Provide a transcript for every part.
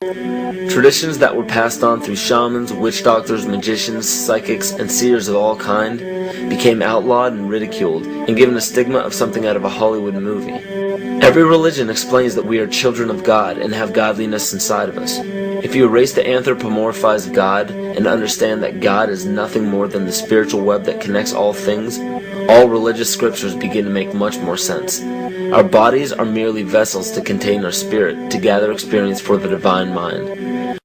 Traditions that were passed on through shamans, witch doctors, magicians, psychics, and seers of all kind became outlawed and ridiculed and given a stigma of something out of a Hollywood movie. Every religion explains that we are children of God and have godliness inside of us. If you erase the anthropomorphized God and understand that God is nothing more than the spiritual web that connects all things, all religious scriptures begin to make much more sense. Our bodies are merely vessels to contain our spirit, to gather experience for the divine mind.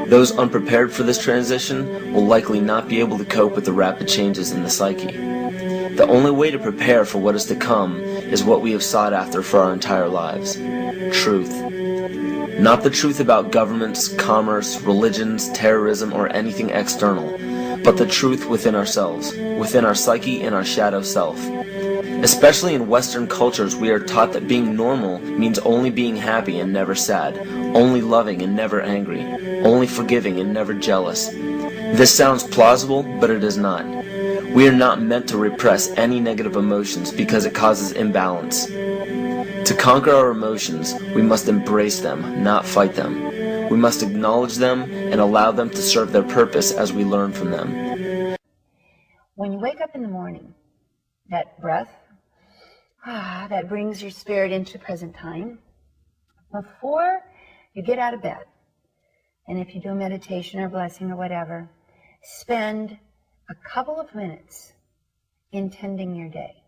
Those unprepared for this transition will likely not be able to cope with the rapid changes in the psyche. The only way to prepare for what is to come is what we have sought after for our entire lives: truth. Not the truth about governments, commerce, religions, terrorism, or anything external, but the truth within ourselves, within our psyche and our shadow self. Especially in Western cultures, we are taught that being normal means only being happy and never sad, only loving and never angry, only forgiving and never jealous. This sounds plausible, but it is not. We are not meant to repress any negative emotions because it causes imbalance. To conquer our emotions, we must embrace them, not fight them. We must acknowledge them and allow them to serve their purpose as we learn from them. When you wake up in the morning, that breath, that brings your spirit into present time. Before you get out of bed, and if you do a meditation or blessing or whatever, spend a couple of minutes intending your day.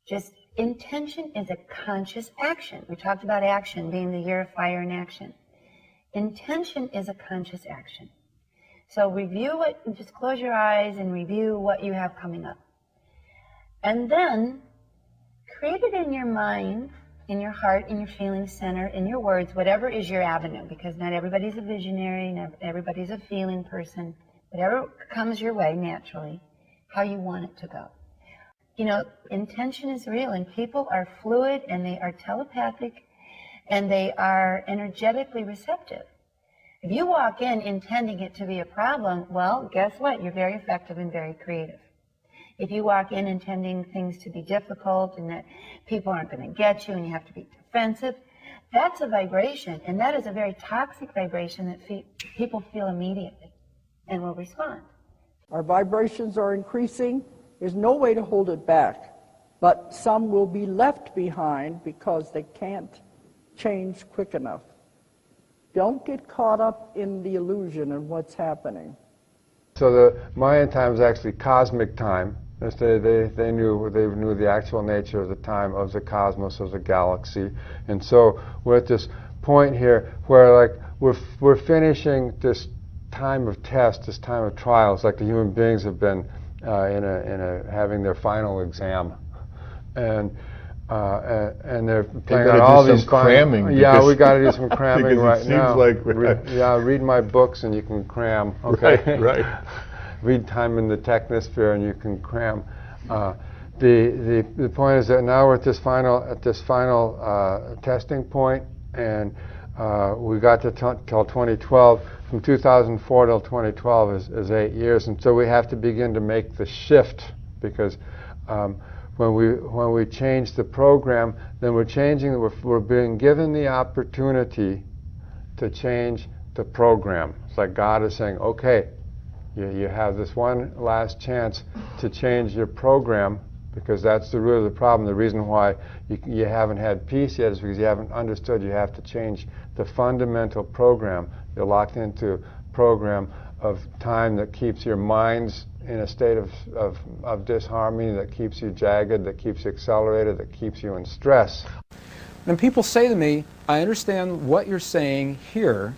Just intention is a conscious action. We talked about action being the year of fire in action. Intention is a conscious action. So just close your eyes and review what you have coming up. And then create it in your mind, in your heart, in your feeling center, in your words, whatever is your avenue, because not everybody's a visionary, not everybody's a feeling person. Whatever comes your way naturally, how you want it to go. You know, intention is real, and people are fluid, and they are telepathic, and they are energetically receptive. If you walk in intending it to be a problem, well, guess what? You're very effective and very creative. If you walk in intending things to be difficult and that people aren't going to get you and you have to be defensive, that's a vibration, and that is a very toxic vibration that people feel immediately and will respond. Our vibrations are increasing. There's no way to hold it back, but some will be left behind because they can't change quick enough. Don't get caught up in the illusion of what's happening. So the Mayan time is actually cosmic time. They knew the actual nature of the time of the cosmos, of the galaxy, and so we're at this point here where, like, we're finishing this time of test, this time of trials, like the human beings have been having their final exam, and they're playing on all these cramming. Yeah, we got to do some cramming right now. Read my books and you can cram. Okay, right. Read Time in the Technosphere and you can cram. The point is that now we're at this final testing point, and we got to till 2012. From 2004 till 2012 is 8 years, and so we have to begin to make the shift, because when we change the program, then we're being given the opportunity to change the program. It's like God is saying, okay, you have this one last chance to change your program, because that's the root of the problem. The reason why you haven't had peace yet is because you haven't understood you have to change the fundamental program. You're locked into a program of time that keeps your minds in a state of disharmony, that keeps you jagged, that keeps you accelerated, that keeps you in stress. And people say to me, I understand what you're saying here.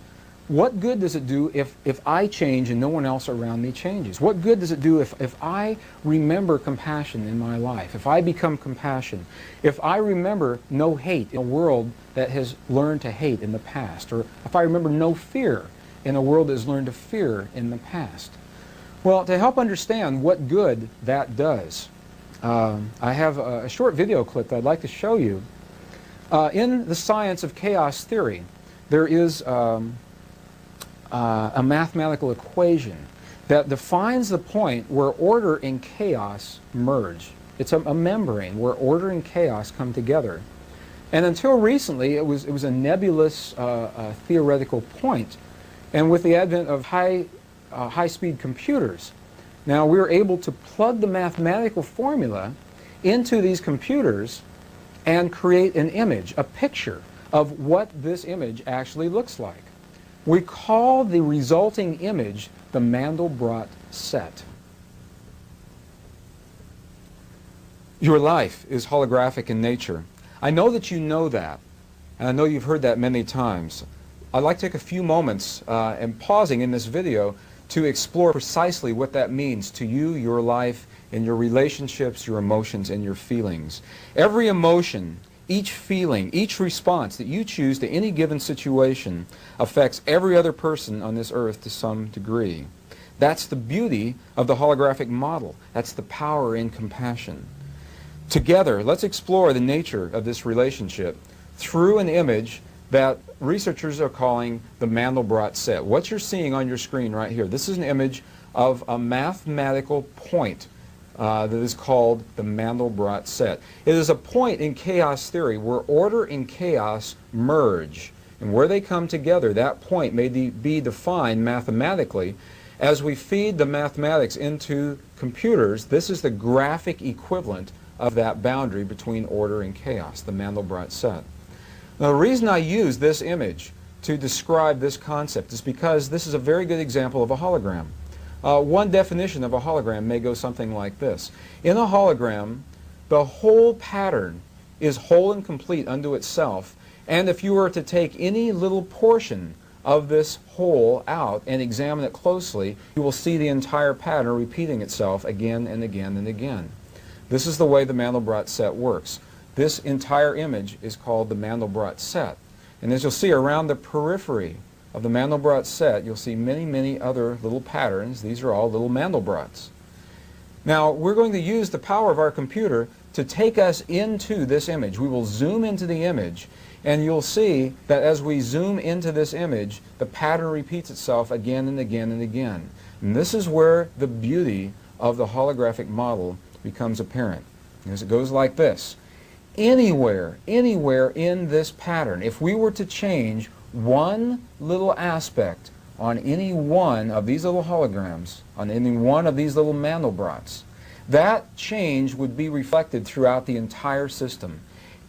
What good does it do if I change and no one else around me changes? What good does it do if I remember compassion in my life, if I become compassion, if I remember no hate in a world that has learned to hate in the past, or if I remember no fear in a world that has learned to fear in the past? Well, to help understand what good that does, I have a short video clip that I'd like to show you. In the science of chaos theory, there is a mathematical equation that defines the point where order and chaos merge. It's a membrane where order and chaos come together. And until recently, it was a nebulous theoretical point. And with the advent of high-speed computers, now we're able to plug the mathematical formula into these computers and create an image, a picture of what this image actually looks like. We call the resulting image the Mandelbrot set. Your life is holographic in nature. I know that you know that, and I know you've heard that many times. I'd like to take a few moments and pausing in this video to explore precisely what that means to you, your life, and your relationships, your emotions, and your feelings. Every emotion, each feeling, each response that you choose to any given situation affects every other person on this earth to some degree. That's the beauty of the holographic model. That's the power in compassion. Together, let's explore the nature of this relationship through an image that researchers are calling the Mandelbrot set. What you're seeing on your screen right here, this is an image of a mathematical point that is called the Mandelbrot set. It is a point in chaos theory where order and chaos merge. And where they come together, that point may be defined mathematically. As we feed the mathematics into computers, this is the graphic equivalent of that boundary between order and chaos, the Mandelbrot set. Now, the reason I use this image to describe this concept is because this is a very good example of a hologram. One definition of a hologram may go something like this. In a hologram, the whole pattern is whole and complete unto itself, and if you were to take any little portion of this whole out and examine it closely, you will see the entire pattern repeating itself again and again and again. This is the way the Mandelbrot set works. This entire image is called the Mandelbrot set. And as you'll see around the periphery of the Mandelbrot set, you'll see many, many other little patterns. These are all little Mandelbrots. Now, we're going to use the power of our computer to take us into this image. We will zoom into the image, and you'll see that as we zoom into this image, the pattern repeats itself again and again and again. And this is where the beauty of the holographic model becomes apparent. As it goes like this. Anywhere in this pattern, if we were to change one little aspect on any one of these little holograms, on any one of these little Mandelbrots, that change would be reflected throughout the entire system.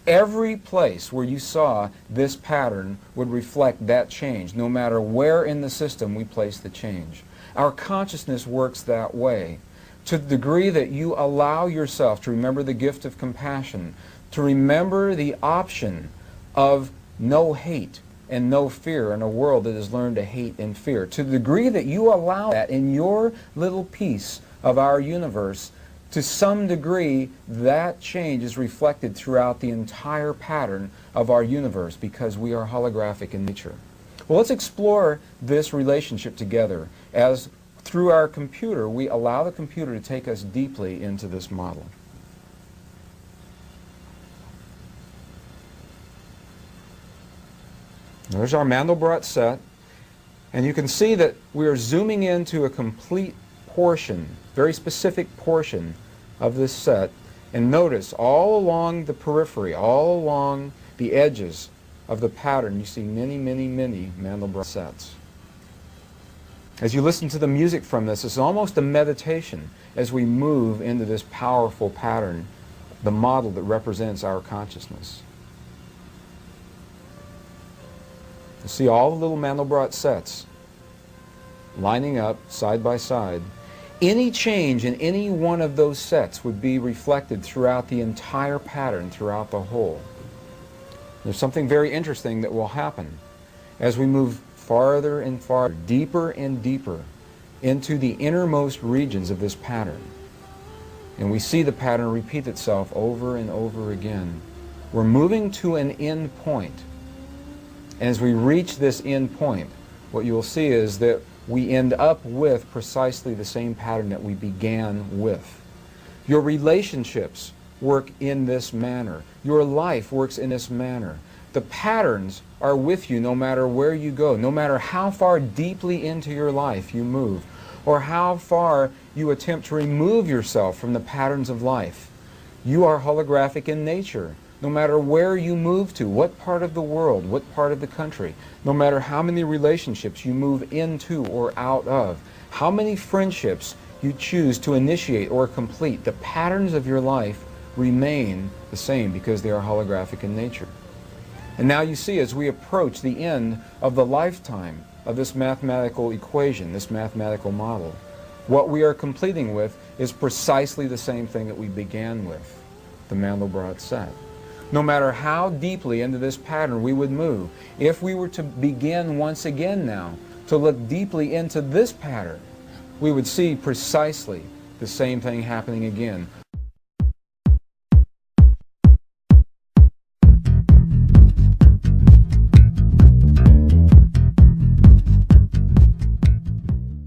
Every place where you saw this pattern would reflect that change, no matter where in the system we place the change. Our consciousness works that way. To the degree that you allow yourself to remember the gift of compassion, to remember the option of no hate and no fear in a world that has learned to hate and fear, to the degree that you allow that in your little piece of our universe, to some degree that change is reflected throughout the entire pattern of our universe because we are holographic in nature. Well, let's explore this relationship together as through our computer, we allow the computer to take us deeply into this model. There's our Mandelbrot set, and you can see that we are zooming into a complete portion, very specific portion of this set, and notice all along the periphery, all along the edges of the pattern, you see many, many, many Mandelbrot sets. As you listen to the music from this, it's almost a meditation as we move into this powerful pattern, the model that represents our consciousness. You see all the little Mandelbrot sets lining up side by side. Any change in any one of those sets would be reflected throughout the entire pattern, throughout the whole. There's something very interesting that will happen as we move farther and farther, deeper and deeper into the innermost regions of this pattern. And we see the pattern repeat itself over and over again. We're moving to an end point. And as we reach this end point, what you will see is that we end up with precisely the same pattern that we began with. Your relationships work in this manner. Your life works in this manner. The patterns are with you no matter where you go, no matter how far deeply into your life you move, or how far you attempt to remove yourself from the patterns of life. You are holographic in nature. no matter where you move to, what part of the world, what part of the country, no matter how many relationships you move into or out of, how many friendships you choose to initiate or complete, the patterns of your life remain the same because they are holographic in nature. And now you see, as we approach the end of the lifetime of this mathematical equation, this mathematical model, what we are completing with is precisely the same thing that we began with, the Mandelbrot set. No matter how deeply into this pattern we would move, if we were to begin once again now to look deeply into this pattern, we would see precisely the same thing happening again,